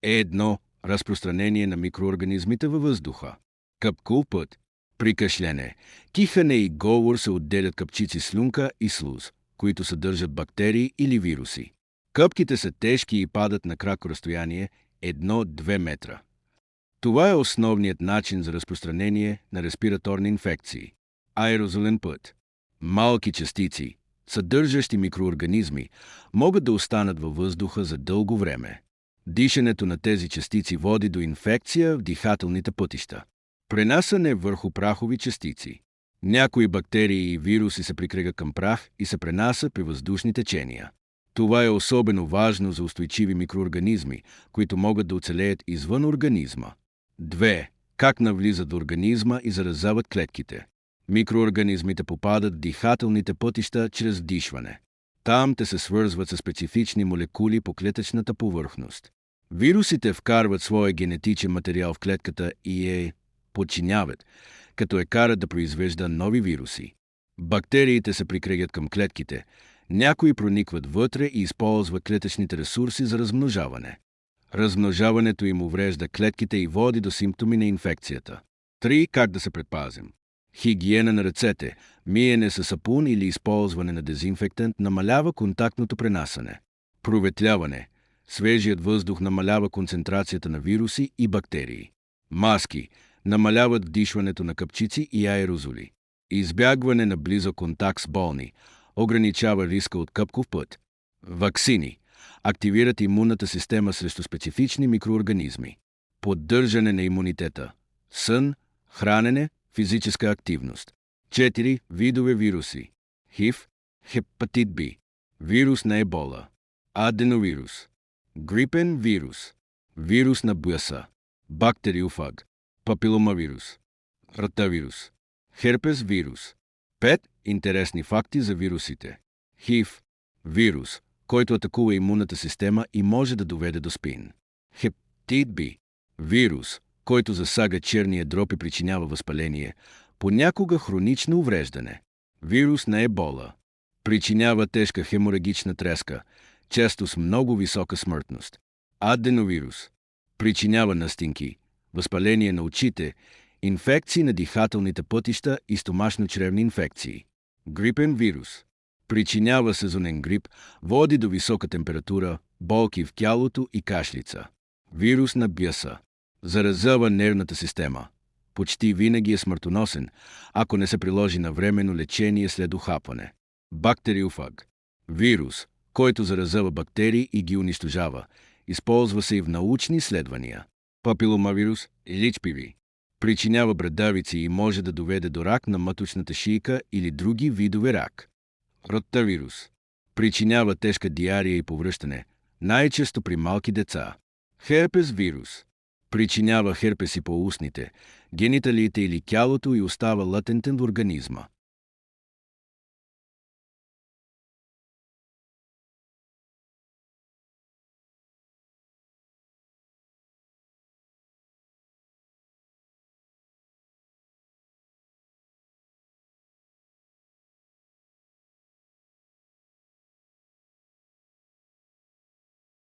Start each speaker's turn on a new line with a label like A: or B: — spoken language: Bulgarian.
A: Едно – разпространение на микроорганизмите във въздуха. Къпков път. При кашляне, кихане и говор се отделят къпчици слюнка и слуз, които съдържат бактерии или вируси. Къпките са тежки и падат на кратко разстояние 1-2 метра. Това е основният начин за разпространение на респираторни инфекции. Аерозолен път. Малки частици, съдържащи микроорганизми, могат да останат във въздуха за дълго време. Дишането на тези частици води до инфекция в дихателните пътища. Пренасяне върху прахови частици. Някои бактерии и вируси се прикрегат към прах и се пренасят при въздушни течения. Това е особено важно за устойчиви микроорганизми, които могат да оцелеят извън организма. 2. Как навлизат в организма и заразяват клетките. Микроорганизмите попадат в дихателните пътища чрез вдишване. Там те се свързват с специфични молекули по клетъчната повърхност. Вирусите вкарват своя генетичен материал в клетката и я подчиняват, като карат да произвежда нови вируси. Бактериите се прикрегят към клетките, някои проникват вътре и използват клетъчните ресурси за размножаване. Размножаването им уврежда клетките и води до симптоми на инфекцията. 3. Как да се предпазим? Хигиена на ръцете, миене със сапун или използване на дезинфектант намалява контактното пренасяне. Проветляване. Свежият въздух намалява концентрацията на вируси и бактерии. Маски намаляват вдишването на къпчици и аерозоли. Избягване на близък контакт с болни ограничава риска от къпков път. Ваксини активират имунната система срещу специфични микроорганизми. Поддържане на имунитета. Сън, хранене, физическа активност. 4. Видове вируси. ХИВ, хепатит Б, вирус на ебола, аденовирус, грипен вирус, вирус на Б.С., бактериофаг, папиломавирус, ротавирус, херпес вирус. 5. Интересни факти за вирусите. ХИВ – вирус, който атакува имунната система и може да доведе до спин. Хепатит Б – вирус, който засага черния дроб и причинява възпаление, понякога хронично увреждане. Вирус на ебола причинява тежка хеморагична треска, често с много висока смъртност. Аденовирус причинява настинки, възпаление на очите, инфекции на дихателните пътища и стомашно-чревни инфекции. Грипен вирус причинява сезонен грип, води до висока температура, болки в тялото и кашлица. Вирус на Б.С. заразява нервната система. Почти винаги е смъртоносен, ако не се приложи навременно лечение след ухапване. Бактериофаг вирус, който заразява бактерии и ги унищожава. Използва се и в научни изследвания. Папиломавирус или HPV причинява брадавици и може да доведе до рак на маточната шийка или други видове рак. Ротавирус причинява тежка диария и повръщане, най-често при малки деца. Херпес вирус причинява херпеси по устните, гениталиите или тялото и остава латентен в организма.